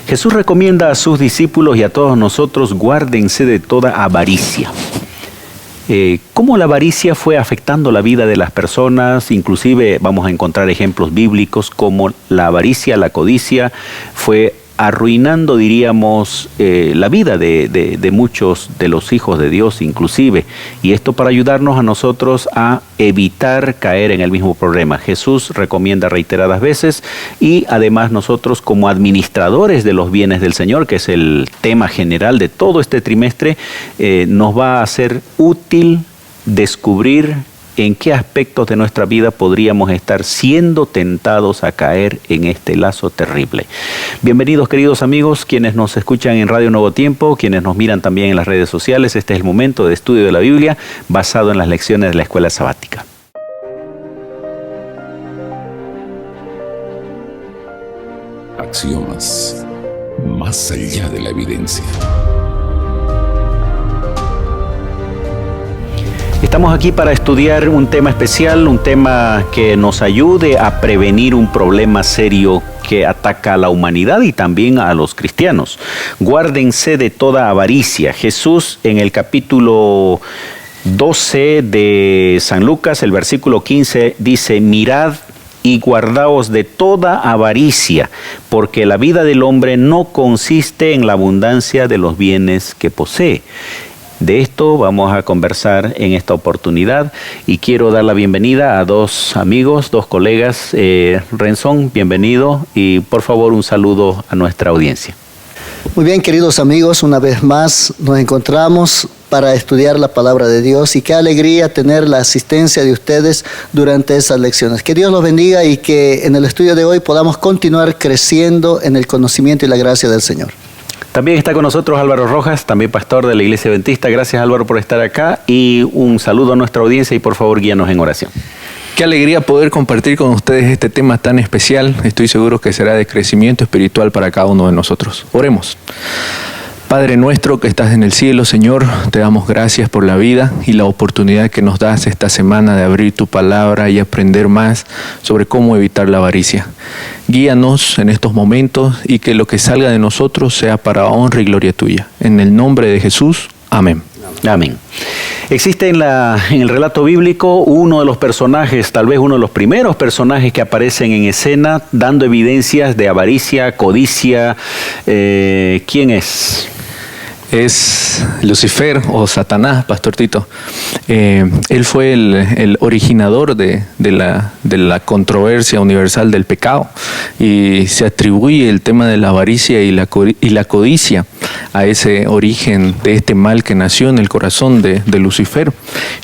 Jesús recomienda a sus discípulos y a todos nosotros: guárdense de toda avaricia. Cómo la avaricia fue afectando la vida de las personas, inclusive vamos a encontrar ejemplos bíblicos como la avaricia, la codicia, fue arruinando, diríamos, la vida de muchos de los hijos de Dios inclusive. Y esto para ayudarnos a nosotros a evitar caer en el mismo problema. Jesús recomienda reiteradas veces, y además nosotros como administradores de los bienes del Señor, que es el tema general de todo este trimestre, nos va a ser útil descubrir en qué aspectos de nuestra vida podríamos estar siendo tentados a caer en este lazo terrible. Bienvenidos, queridos amigos, quienes nos escuchan en Radio Nuevo Tiempo, quienes nos miran también en las redes sociales. Este es el momento de estudio de la Biblia basado en las lecciones de la escuela sabática. Axiomas, más allá de la evidencia. Estamos aquí para estudiar un tema especial, un tema que nos ayude a prevenir un problema serio que ataca a la humanidad y también a los cristianos. Guárdense de toda avaricia. Jesús en el capítulo 12 de San Lucas, el versículo 15, dice: mirad y guardaos de toda avaricia, porque la vida del hombre no consiste en la abundancia de los bienes que posee. De esto vamos a conversar en esta oportunidad, y quiero dar la bienvenida a dos amigos, dos colegas. Renzón, bienvenido, y por favor un saludo a nuestra audiencia. Muy bien, queridos amigos, una vez más nos encontramos para estudiar la palabra de Dios, y qué alegría tener la asistencia de ustedes durante esas lecciones. Que Dios los bendiga y que en el estudio de hoy podamos continuar creciendo en el conocimiento y la gracia del Señor. También está con nosotros Álvaro Rojas, también pastor de la Iglesia Adventista. Gracias, Álvaro, por estar acá, y un saludo a nuestra audiencia, y por favor guíanos en oración. Qué alegría poder compartir con ustedes este tema tan especial. Estoy seguro que será de crecimiento espiritual para cada uno de nosotros. Oremos. Padre nuestro que estás en el cielo, Señor, te damos gracias por la vida y la oportunidad que nos das esta semana de abrir tu palabra y aprender más sobre cómo evitar la avaricia. Guíanos en estos momentos, y que lo que salga de nosotros sea para honra y gloria tuya. En el nombre de Jesús, amén. Amén. Existe en el relato bíblico uno de los personajes, tal vez uno de los primeros personajes que aparecen en escena dando evidencias de avaricia, codicia. ¿Quién es? Es Lucifer o Satanás, Pastor Tito. Él fue el originador de la controversia universal del pecado, y se atribuye el tema de la avaricia y la codicia a ese origen de este mal que nació en el corazón de Lucifer.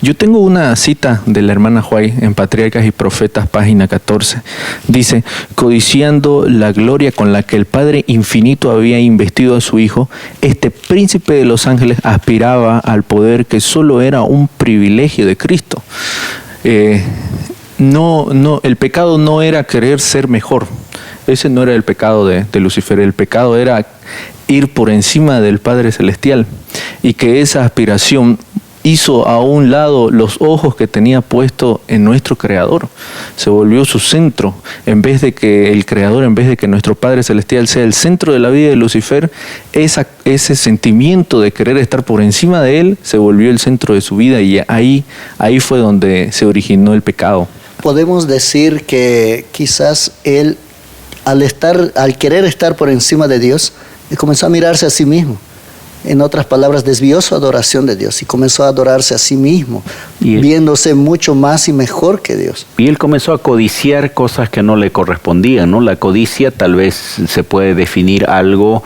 Yo tengo una cita de la hermana Huay en Patriarcas y Profetas, página 14. Dice: codiciando la gloria con la que el Padre Infinito había investido a su Hijo, este príncipe de los ángeles aspiraba al poder que solo era un privilegio de Cristo. El pecado no era querer ser mejor. Ese no era el pecado de Lucifer. El pecado era ir por encima del Padre Celestial, y que esa aspiración hizo a un lado los ojos que tenía puesto en nuestro Creador. Se volvió su centro. En vez de que el Creador, en vez de que nuestro Padre Celestial sea el centro de la vida de Lucifer, ese sentimiento de querer estar por encima de Él se volvió el centro de su vida, y ahí fue donde se originó el pecado. Podemos decir que quizás él, al querer estar por encima de Dios, comenzó a mirarse a sí mismo. En otras palabras, desvió su adoración de Dios y comenzó a adorarse a sí mismo, viéndose mucho más y mejor que Dios. Y él comenzó a codiciar cosas que no le correspondían, ¿no? La codicia tal vez se puede definir algo,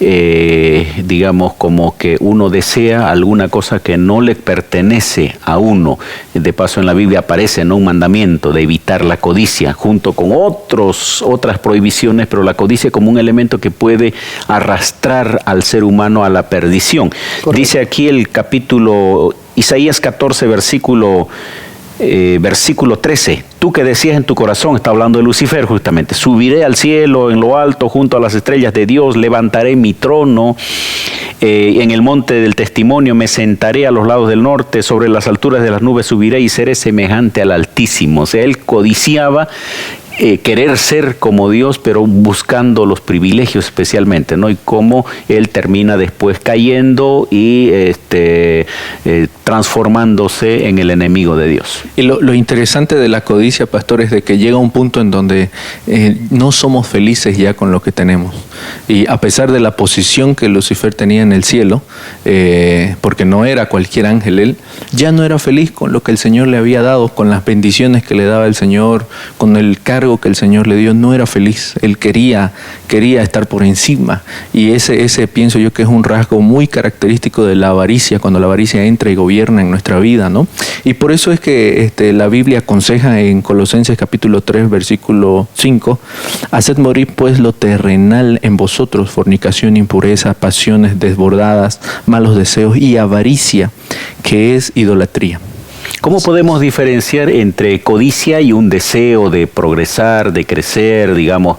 digamos, como que uno desea alguna cosa que no le pertenece a uno. De paso, en la Biblia aparece, ¿no?, un mandamiento de evitar la codicia, junto con otras prohibiciones, pero la codicia como un elemento que puede arrastrar al ser humano a la perdición. Correcto. Dice aquí el capítulo Isaías 14, versículo versículo 13. Tú que decías en tu corazón, está hablando de Lucifer justamente, subiré al cielo en lo alto junto a las estrellas de Dios, levantaré mi trono en el monte del testimonio, me sentaré a los lados del norte, sobre las alturas de las nubes subiré y seré semejante al Altísimo. O sea, él codiciaba querer ser como Dios, pero buscando los privilegios especialmente, ¿no? Y cómo él termina después cayendo y transformándose en el enemigo de Dios. Y lo interesante de la codicia, pastor, es de que llega un punto en donde no somos felices ya con lo que tenemos. Y a pesar de la posición que Lucifer tenía en el cielo, porque no era cualquier ángel él, ya no era feliz con lo que el Señor le había dado, con las bendiciones que le daba el Señor, con el cargo que el Señor le dio. No era feliz. Él quería estar por encima. Y ese pienso yo que es un rasgo muy característico de la avaricia, cuando la avaricia entra y gobierna en nuestra vida, ¿no? Y por eso es que la Biblia aconseja en Colosenses capítulo 3, versículo 5, haced morir pues lo terrenal en vosotros, fornicación, impureza, pasiones desbordadas, malos deseos y avaricia, que es idolatría. ¿Cómo podemos diferenciar entre codicia y un deseo de progresar, de crecer? Digamos,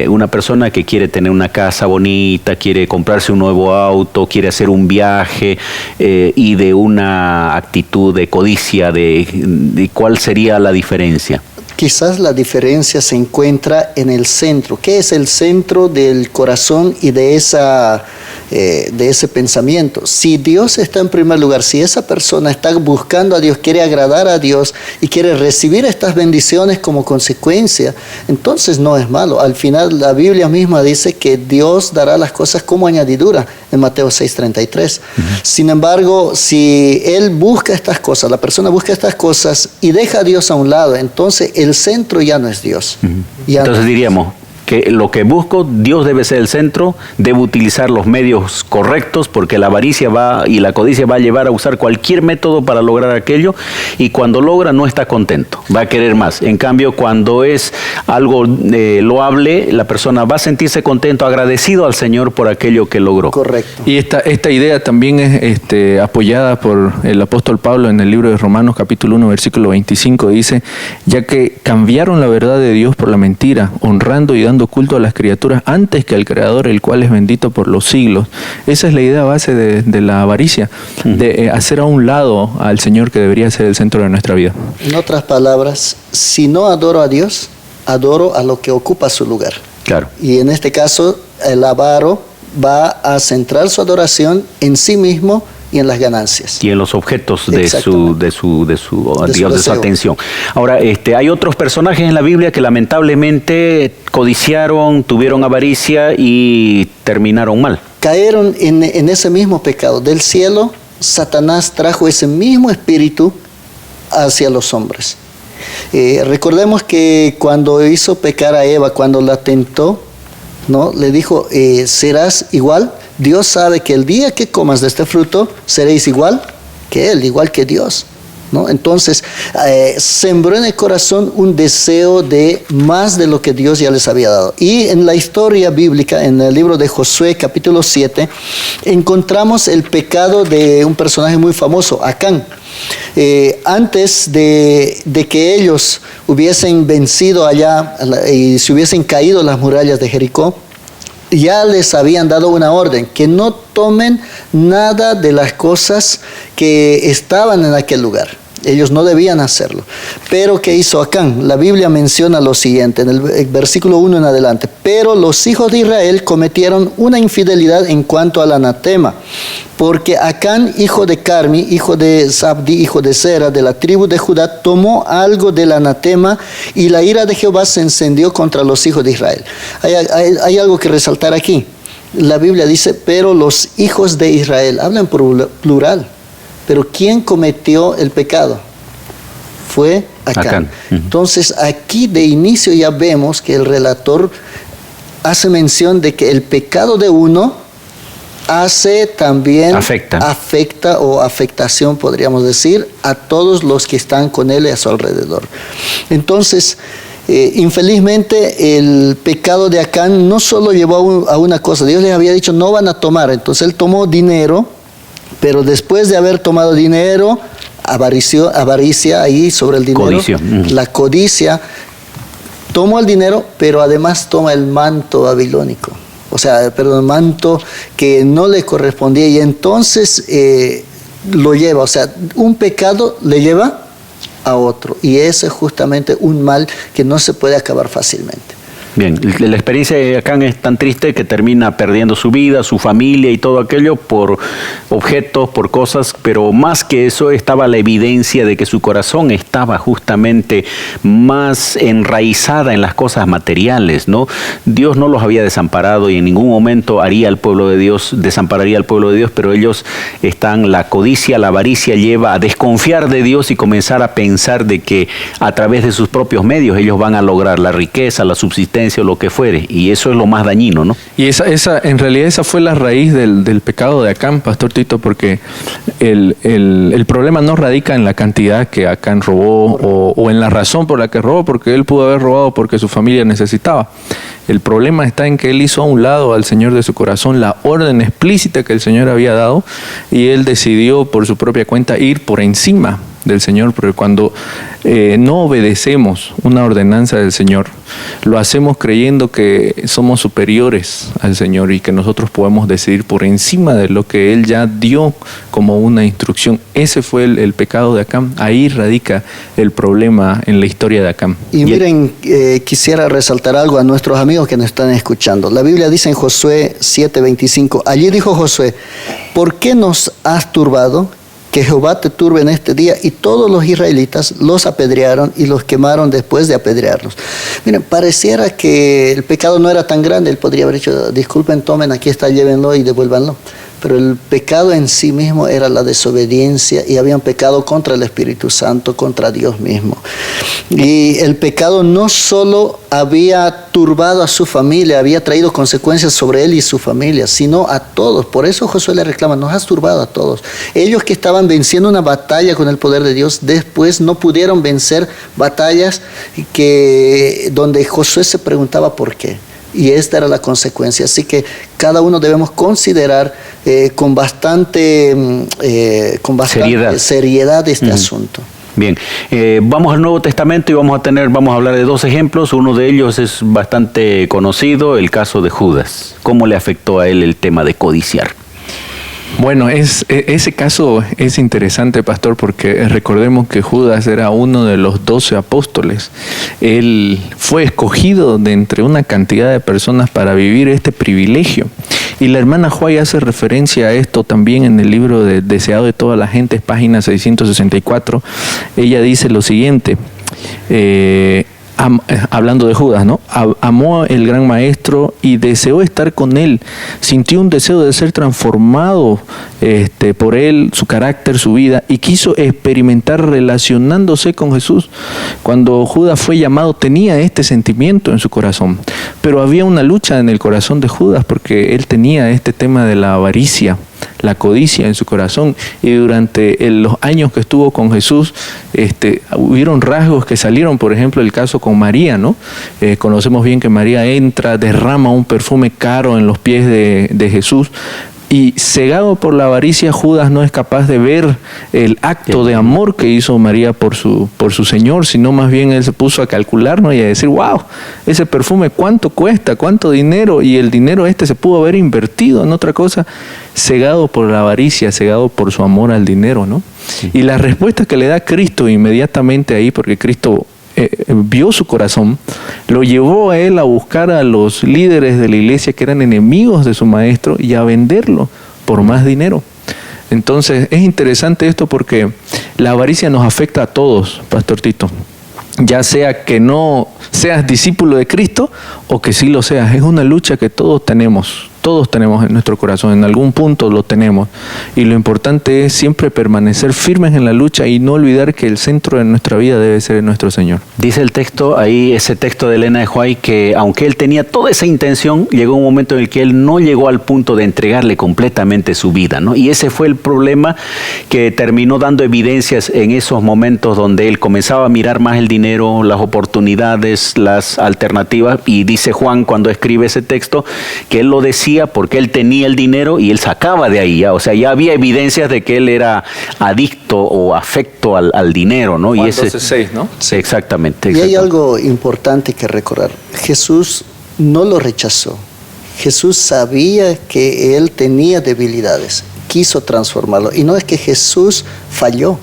una persona que quiere tener una casa bonita, quiere comprarse un nuevo auto, quiere hacer un viaje, y de una actitud de codicia, de ¿cuál sería la diferencia? Quizás la diferencia se encuentra en el centro. ¿Qué es el centro del corazón y de ese pensamiento? Si Dios está en primer lugar, si esa persona está buscando a Dios, quiere agradar a Dios y quiere recibir estas bendiciones como consecuencia, entonces no es malo. Al final la Biblia misma dice que Dios dará las cosas como añadidura en Mateo 6:33. Sin embargo, si él busca estas cosas, la persona busca estas cosas y deja a Dios a un lado, entonces el centro ya no es Dios. Entonces diríamos que lo que busco, Dios debe ser el centro, debe utilizar los medios correctos, porque la avaricia y la codicia va a llevar a usar cualquier método para lograr aquello, y cuando logra no está contento, va a querer más. En cambio, cuando es algo loable, la persona va a sentirse contento, agradecido al Señor por aquello que logró. Correcto. Y esta idea también es apoyada por el apóstol Pablo en el libro de Romanos capítulo 1 versículo 25, dice: ya que cambiaron la verdad de Dios por la mentira, honrando y dando culto a las criaturas antes que al Creador, el cual es bendito por los siglos. Esa es la idea base de la avaricia, de hacer a un lado al Señor, que debería ser el centro de nuestra vida. En otras palabras, si no adoro a Dios, adoro a lo que ocupa su lugar. Claro. Y en este caso, el avaro va a centrar su adoración en sí mismo y en las ganancias. Y en los objetos de su atención. Ahora, hay otros personajes en la Biblia que lamentablemente codiciaron, tuvieron avaricia y terminaron mal. Cayeron en ese mismo pecado. Del cielo, Satanás trajo ese mismo espíritu hacia los hombres. Recordemos que cuando hizo pecar a Eva, cuando la tentó, ¿no? Le dijo, serás igual. Dios sabe que el día que comas de este fruto, seréis igual que Él, igual que Dios, ¿no? Entonces, sembró en el corazón un deseo de más de lo que Dios ya les había dado. Y en la historia bíblica, en el libro de Josué, capítulo 7, encontramos el pecado de un personaje muy famoso, Acán. Antes de que ellos hubiesen vencido allá y se hubiesen caído las murallas de Jericó, ya les habían dado una orden, que no tomen nada de las cosas que estaban en aquel lugar. Ellos no debían hacerlo. Pero ¿qué hizo Acán? La Biblia menciona lo siguiente, en el versículo 1 en adelante. Pero los hijos de Israel cometieron una infidelidad en cuanto al anatema, porque Acán, hijo de Carmi, hijo de Zabdi, hijo de Zera, de la tribu de Judá, tomó algo del anatema, y la ira de Jehová se encendió contra los hijos de Israel. Hay algo que resaltar aquí. La Biblia dice, pero los hijos de Israel, hablan por plural. Pero ¿quién cometió el pecado? Fue Acán. Entonces aquí de inicio ya vemos que el relator hace mención de que el pecado de uno hace también, afecta o afectación, podríamos decir, a todos los que están con él y a su alrededor. Entonces, infelizmente el pecado de Acán no solo llevó a una cosa. Dios les había dicho no van a tomar, entonces él tomó dinero, pero después de haber tomado dinero avaricia ahí sobre el dinero. Codicia. La codicia. Tomó el dinero, pero además toma el manto babilónico. O sea, el manto que no le correspondía, y entonces lo lleva. O sea, un pecado le lleva a otro, y ese es justamente un mal que no se puede acabar fácilmente. Bien, la experiencia de Acán es tan triste que termina perdiendo su vida, su familia y todo aquello por objetos, por cosas, pero más que eso estaba la evidencia de que su corazón estaba justamente más enraizada en las cosas materiales, ¿no? Dios no los había desamparado y en ningún momento haría al pueblo de Dios, desampararía al pueblo de Dios, pero ellos están, la codicia, la avaricia lleva a desconfiar de Dios y comenzar a pensar de que a través de sus propios medios ellos van a lograr la riqueza, la subsistencia o lo que fuere, y eso es lo más dañino, ¿no? Y en realidad esa fue la raíz del pecado de Acán, Pastor Tito, porque el problema no radica en la cantidad que Acán robó o en la razón por la que robó, porque él pudo haber robado porque su familia necesitaba. El problema está en que él hizo a un lado al Señor de su corazón la orden explícita que el Señor había dado, y él decidió por su propia cuenta ir por encima del Señor, porque cuando no obedecemos una ordenanza del Señor, lo hacemos creyendo que somos superiores al Señor y que nosotros podemos decidir por encima de lo que Él ya dio como una instrucción. Ese fue el pecado de Acán. Ahí radica el problema en la historia de Acán. Y miren, quisiera resaltar algo a nuestros amigos que nos están escuchando. La Biblia dice en Josué 7:25, allí dijo Josué, ¿por qué nos has turbado? Que Jehová te turbe en este día. Y todos los israelitas los apedrearon y los quemaron después de apedrearlos. Miren, pareciera que el pecado no era tan grande. Él podría haber dicho, disculpen, tomen, aquí está, llévenlo y devuélvanlo. Pero el pecado en sí mismo era la desobediencia, y había un pecado contra el Espíritu Santo, contra Dios mismo. Y el pecado no solo había turbado a su familia, había traído consecuencias sobre él y su familia, sino a todos. Por eso Josué le reclama, nos has turbado a todos. Ellos que estaban venciendo una batalla con el poder de Dios, después no pudieron vencer batallas donde Josué se preguntaba por qué. Y esta era la consecuencia. Así que cada uno debemos considerar con bastante seriedad este asunto. Bien, vamos al Nuevo Testamento y vamos a hablar de dos ejemplos. Uno de ellos es bastante conocido, el caso de Judas. ¿Cómo le afectó a él el tema de codiciar? Bueno, ese caso es interesante, pastor, porque recordemos que Judas era uno de los 12 apóstoles. Él fue escogido de entre una cantidad de personas para vivir este privilegio. Y la hermana Huay hace referencia a esto también en el libro de Deseado de toda la gente, página 664. Ella dice lo siguiente, hablando de Judas, ¿no? Amó el gran maestro y deseó estar con él. Sintió un deseo de ser transformado por él, su carácter, su vida, y quiso experimentar relacionándose con Jesús. Cuando Judas fue llamado, tenía este sentimiento en su corazón, pero había una lucha en el corazón de Judas porque él tenía este tema de la avaricia, la codicia en su corazón, y durante los años que estuvo con Jesús, hubieron rasgos que salieron. Por ejemplo, el caso con María, ¿no? Conocemos bien que María entra, derrama un perfume caro en los pies de Jesús, y cegado por la avaricia, Judas no es capaz de ver el acto de amor que hizo María por su Señor, sino más bien él se puso a calcular, ¿no? Y a decir, wow, ese perfume cuánto cuesta, cuánto dinero, y el dinero se pudo haber invertido en otra cosa, cegado por la avaricia, cegado por su amor al dinero, ¿no? Sí. Y la respuesta que le da Cristo inmediatamente ahí, porque Cristo vio su corazón, lo llevó a él a buscar a los líderes de la iglesia que eran enemigos de su maestro y a venderlo por más dinero. Entonces es interesante esto porque la avaricia nos afecta a todos, Pastor Tito. Ya sea que no seas discípulo de Cristo o que sí lo seas, es una lucha que todos tenemos en nuestro corazón, en algún punto lo tenemos. Y lo importante es siempre permanecer firmes en la lucha y no olvidar que el centro de nuestra vida debe ser nuestro Señor. Dice el texto, ahí ese texto de Elena de White, que aunque él tenía toda esa intención, llegó un momento en el que él no llegó al punto de entregarle completamente su vida, ¿no? Y ese fue el problema que terminó dando evidencias en esos momentos donde él comenzaba a mirar más el dinero, las oportunidades, las alternativas. Y dice Juan cuando escribe ese texto que él lo decía hacía porque él tenía el dinero y él sacaba de ahí, ya. O sea, ya había evidencias de que él era adicto o afecto al dinero, ¿no? Juan y ese 12:6, ¿no? Sí, exactamente. Y hay algo importante que recordar. Jesús no lo rechazó. Jesús sabía que él tenía debilidades, quiso transformarlo. Y no es que Jesús falló.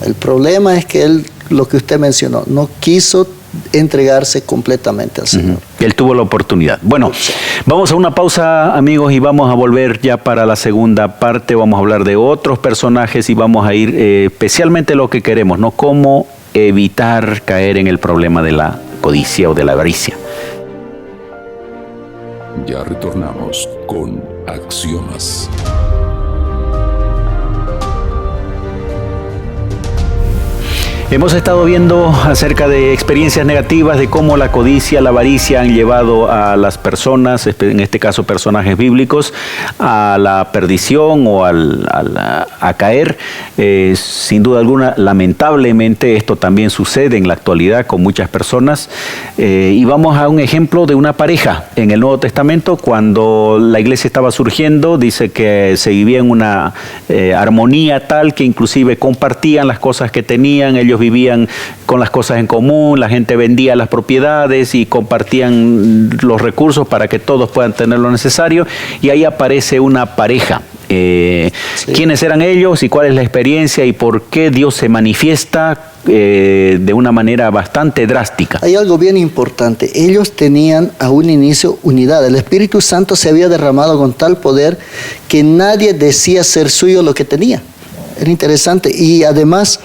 El problema es que él, lo que usted mencionó, no quiso entregarse completamente al Señor. Él tuvo la oportunidad. Bueno, vamos a una pausa, amigos, y vamos a volver ya para la segunda parte. Vamos a hablar de otros personajes y vamos a ir especialmente lo que queremos, ¿no? Cómo evitar caer en el problema de la codicia o de la avaricia. Ya retornamos con Axiomas. Hemos estado viendo acerca de experiencias negativas, de cómo la codicia, la avaricia han llevado a las personas, en este caso personajes bíblicos, a la perdición o a caer. Sin duda alguna, lamentablemente esto también sucede en la actualidad con muchas personas. Y vamos a un ejemplo de una pareja en el Nuevo Testamento. Cuando la iglesia estaba surgiendo, dice que se vivía en una armonía tal que inclusive compartían las cosas que tenían. Ellos vivían con las cosas en común, la gente vendía las propiedades y compartían los recursos para que todos puedan tener lo necesario, y ahí aparece una pareja. Sí. ¿Quiénes eran ellos y cuál es la experiencia y por qué Dios se manifiesta de una manera bastante drástica? Hay algo bien importante. Ellos tenían a un inicio unidad. El Espíritu Santo se había derramado con tal poder que nadie decía ser suyo lo que tenía. Era interesante. Y además,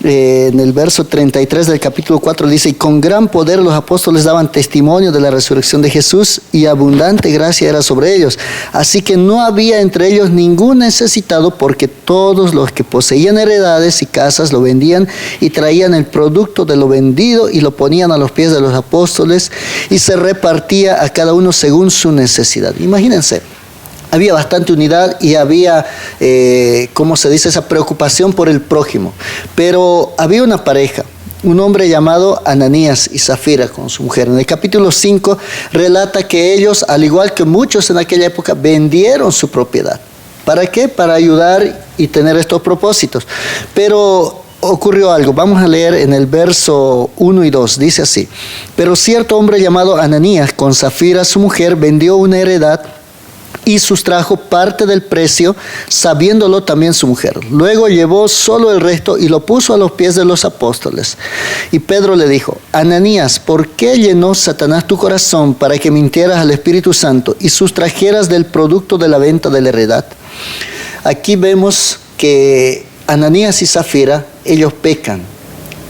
en el verso 33 del capítulo 4 dice: y con gran poder los apóstoles daban testimonio de la resurrección de Jesús, y abundante gracia era sobre ellos. Así que no había entre ellos ningún necesitado, porque todos los que poseían heredades y casas lo vendían y traían el producto de lo vendido y lo ponían a los pies de los apóstoles, y se repartía a cada uno según su necesidad. Imagínense. Había bastante unidad y había, ¿cómo se dice?, esa preocupación por el prójimo. Pero había una pareja, un hombre llamado Ananías y Zafira con su mujer. En el capítulo 5 relata que ellos, al igual que muchos en aquella época, vendieron su propiedad. ¿Para qué? Para ayudar y tener estos propósitos. Pero ocurrió algo. Vamos a leer en el verso 1 y 2. Dice así: pero cierto hombre llamado Ananías, con Zafira su mujer, vendió una heredad y sustrajo parte del precio, sabiéndolo también su mujer. Luego llevó solo el resto y lo puso a los pies de los apóstoles. Y Pedro le dijo: Ananías, ¿por qué llenó Satanás tu corazón para que mintieras al Espíritu Santo y sustrajeras del producto de la venta de la heredad? Aquí vemos que Ananías y Zafira, ellos pecan.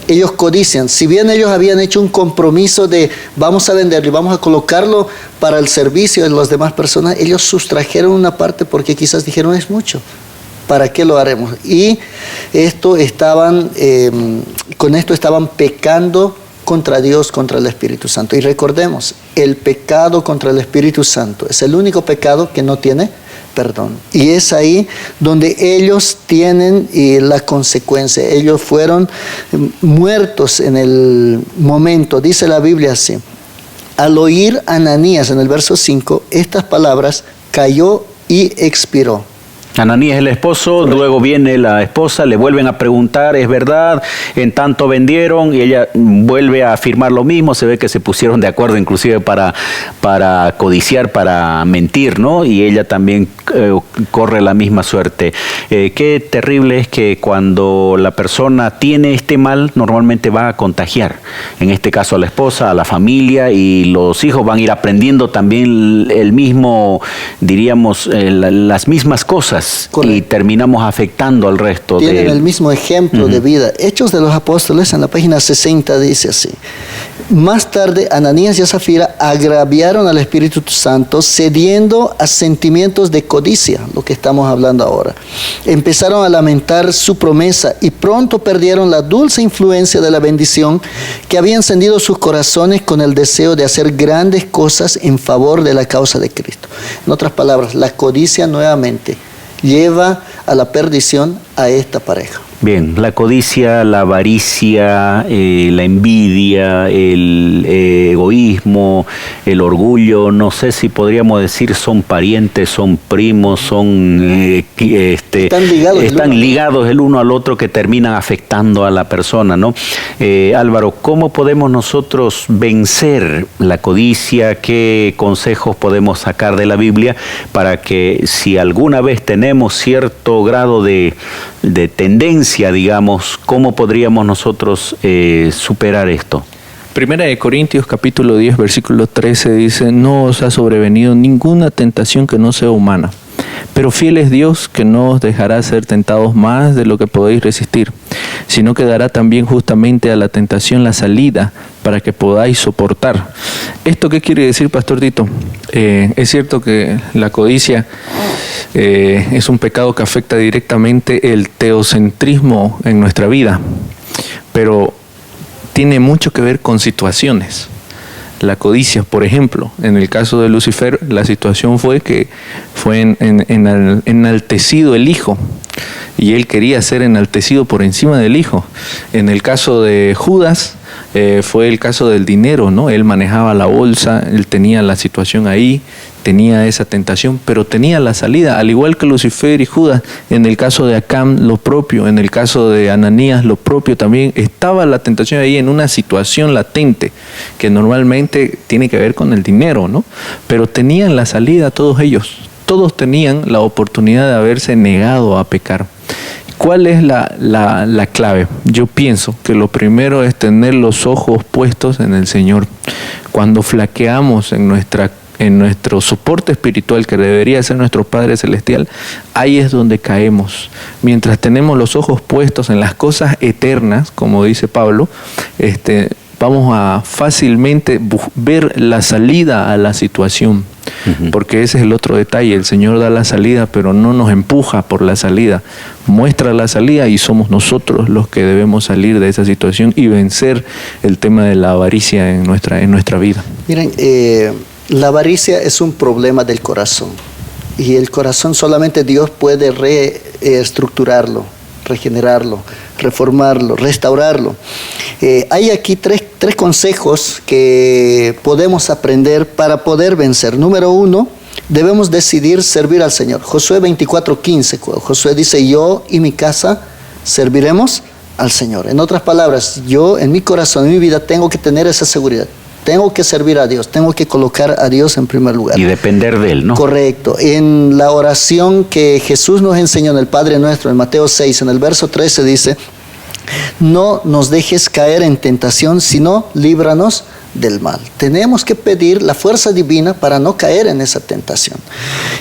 Ellos codician. Si bien ellos habían hecho un compromiso de vamos a venderlo y vamos a colocarlo para el servicio de las demás personas, ellos sustrajeron una parte porque quizás dijeron: es mucho, ¿para qué lo haremos? Y con esto estaban pecando contra Dios, contra el Espíritu Santo. Y recordemos, el pecado contra el Espíritu Santo es el único pecado que no tiene perdón. Y es ahí donde ellos tienen la consecuencia. Ellos fueron muertos en el momento. Dice la Biblia así: al oír Ananías, en el verso 5, estas palabras, cayó y expiró. Ananías es el esposo, luego viene la esposa, le vuelven a preguntar, ¿es verdad? En tanto vendieron, y ella vuelve a afirmar lo mismo. Se ve que se pusieron de acuerdo inclusive para codiciar, para mentir, ¿no? Y ella también corre la misma suerte. Qué terrible es que cuando la persona tiene este mal, normalmente va a contagiar, en este caso a la esposa, a la familia, y los hijos van a ir aprendiendo también el mismo, diríamos, las mismas cosas. Correcto. Y terminamos afectando al resto. Tienen el mismo ejemplo de vida. Hechos de los Apóstoles, en la página 60, dice así: más tarde, Ananías y Zafira agraviaron al Espíritu Santo, cediendo a sentimientos de codicia, lo que estamos hablando ahora. Empezaron a lamentar su promesa y pronto perdieron la dulce influencia de la bendición que había encendido sus corazones con el deseo de hacer grandes cosas en favor de la causa de Cristo. En otras palabras, la codicia nuevamente lleva a la perdición a esta pareja. Bien, la codicia, la avaricia, la envidia, el egoísmo, el orgullo, no sé si podríamos decir son parientes, son primos, son están ligados el uno al otro, que terminan afectando a la persona, ¿no? Álvaro, ¿cómo podemos nosotros vencer la codicia? ¿Qué consejos podemos sacar de la Biblia para que si alguna vez tenemos cierto grado de tendencia, digamos, cómo podríamos nosotros superar esto? Primera de Corintios capítulo 10 versículo 13 dice: no os ha sobrevenido ninguna tentación que no sea humana, pero fiel es Dios, que no os dejará ser tentados más de lo que podéis resistir, sino que dará también justamente a la tentación la salida para que podáis soportar. ¿Esto qué quiere decir, Pastor Tito? Es cierto que la codicia es un pecado que afecta directamente el teocentrismo en nuestra vida, pero tiene mucho que ver con situaciones. La codicia, por ejemplo, en el caso de Lucifer, la situación fue que fue enaltecido el hijo, y él quería ser enaltecido por encima del hijo. En el caso de Judas, fue el caso del dinero, ¿no? Él manejaba la bolsa, él tenía la situación ahí, tenía esa tentación, pero tenía la salida, al igual que Lucifer y Judas. En el caso de Acán, lo propio. En el caso de Ananías, lo propio también. Estaba la tentación ahí en una situación latente, que normalmente tiene que ver con el dinero, ¿no? Pero tenían la salida todos ellos. Todos tenían la oportunidad de haberse negado a pecar. ¿Cuál es la clave? Yo pienso que lo primero es tener los ojos puestos en el Señor. Cuando flaqueamos en nuestro soporte espiritual, que debería ser nuestro Padre Celestial, ahí es donde caemos. Mientras tenemos los ojos puestos en las cosas eternas, como dice Pablo, vamos a fácilmente ver la salida a la situación. Porque ese es el otro detalle. El Señor da la salida, pero no nos empuja por la salida. Muestra la salida y somos nosotros los que debemos salir de esa situación y vencer el tema de la avaricia en nuestra vida. Miren, la avaricia es un problema del corazón. Y el corazón solamente Dios puede reestructurarlo, regenerarlo, reformarlo, restaurarlo. Hay aquí tres consejos que podemos aprender para poder vencer. Número 1, debemos decidir servir al Señor. Josué 24:15, Josué dice: yo y mi casa serviremos al Señor. En otras palabras, yo en mi corazón, en mi vida, tengo que tener esa seguridad. Tengo que servir a Dios, tengo que colocar a Dios en primer lugar. Y depender de Él, ¿no? Correcto. En la oración que Jesús nos enseñó en el Padre Nuestro, en Mateo 6, en el verso 13 dice: no nos dejes caer en tentación, sino líbranos del mal. Tenemos que pedir la fuerza divina para no caer en esa tentación.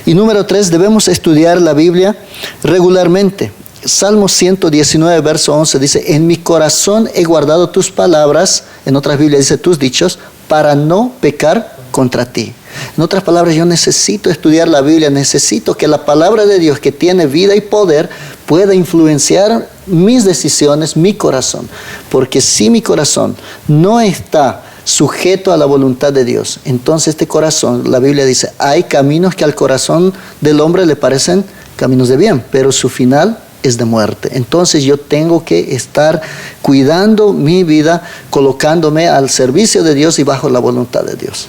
Y número 3, debemos estudiar la Biblia regularmente. Salmo 119, verso 11 dice: en mi corazón he guardado tus palabras, en otras Biblias dice tus dichos, para no pecar contra ti. En otras palabras, yo necesito estudiar la Biblia, necesito que la palabra de Dios, que tiene vida y poder, pueda influenciar mis decisiones, mi corazón. Porque si mi corazón no está sujeto a la voluntad de Dios, entonces este corazón, la Biblia dice, hay caminos que al corazón del hombre le parecen caminos de bien, pero su final es de muerte. Entonces yo tengo que estar cuidando mi vida, colocándome al servicio de Dios y bajo la voluntad de Dios.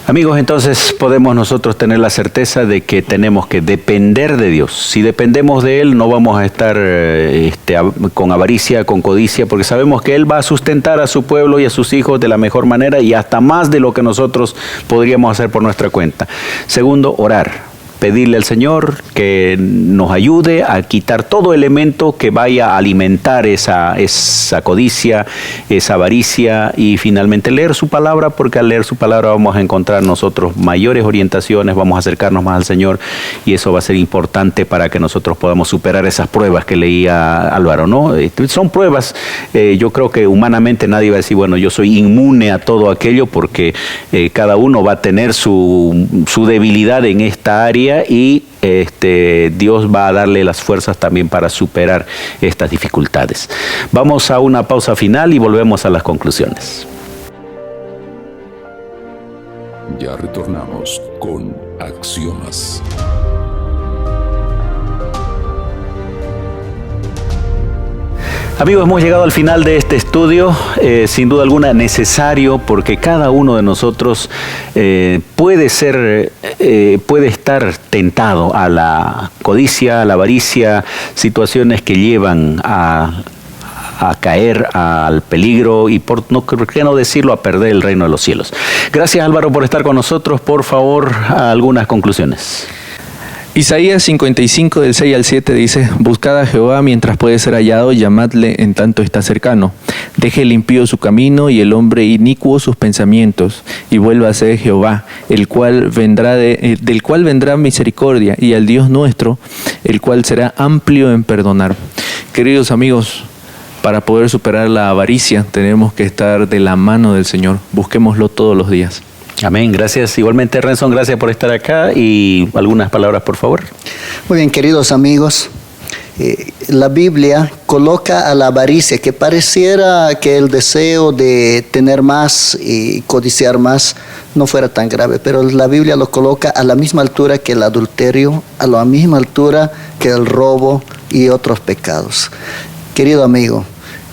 Amigos, entonces podemos nosotros tener la certeza de que tenemos que depender de Dios. Si dependemos de Él, no vamos a estar con avaricia, con codicia, porque sabemos que Él va a sustentar a su pueblo y a sus hijos de la mejor manera y hasta más de lo que nosotros podríamos hacer por nuestra cuenta. Segundo, orar. Pedirle al Señor que nos ayude a quitar todo elemento que vaya a alimentar esa codicia, esa avaricia, y finalmente leer su palabra, porque al leer su palabra vamos a encontrar nosotros mayores orientaciones, vamos a acercarnos más al Señor, y eso va a ser importante para que nosotros podamos superar esas pruebas que leía Álvaro, ¿no? Son pruebas, yo creo que humanamente nadie va a decir, bueno, yo soy inmune a todo aquello, porque cada uno va a tener su debilidad en esta área, y Dios va a darle las fuerzas también para superar estas dificultades. Vamos a una pausa final y volvemos a las conclusiones. Ya retornamos con Axiomas. Amigos, hemos llegado al final de este estudio, sin duda alguna necesario, porque cada uno de nosotros puede estar tentado a la codicia, a la avaricia, situaciones que llevan a caer al peligro y, por qué no decirlo, a perder el reino de los cielos. Gracias, Álvaro, por estar con nosotros. Por favor, algunas conclusiones. Isaías 55 del 6 al 7 dice: Buscad a Jehová mientras puede ser hallado, llamadle en tanto está cercano. Deje el impío su camino y el hombre inicuo sus pensamientos, y vuélvase Jehová, del cual vendrá misericordia, y al Dios nuestro, el cual será amplio en perdonar. Queridos amigos, para poder superar la avaricia tenemos que estar de la mano del Señor. Busquémoslo todos los días. Amén, gracias. Igualmente, Renson, gracias por estar acá, y algunas palabras, por favor. Muy bien, queridos amigos, la Biblia coloca a la avaricia, que pareciera que el deseo de tener más y codiciar más no fuera tan grave, pero la Biblia lo coloca a la misma altura que el adulterio, a la misma altura que el robo y otros pecados. Querido amigo,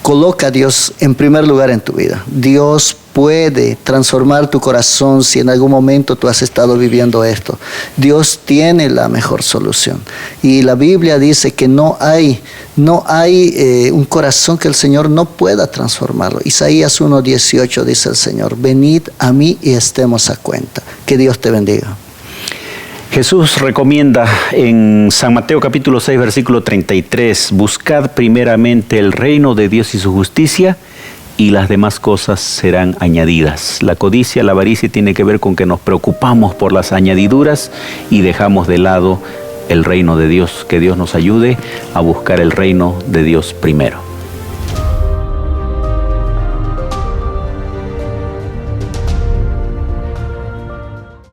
coloca a Dios en primer lugar en tu vida. Dios puede transformar tu corazón si en algún momento tú has estado viviendo esto. Dios tiene la mejor solución. Y la Biblia dice que no hay un corazón que el Señor no pueda transformarlo. Isaías 1:18 dice el Señor: venid a mí y estemos a cuenta. Que Dios te bendiga. Jesús recomienda en San Mateo capítulo 6, versículo 33, buscad primeramente el reino de Dios y su justicia, y las demás cosas serán añadidas. La codicia, la avaricia tiene que ver con que nos preocupamos por las añadiduras y dejamos de lado el reino de Dios. Que Dios nos ayude a buscar el reino de Dios primero.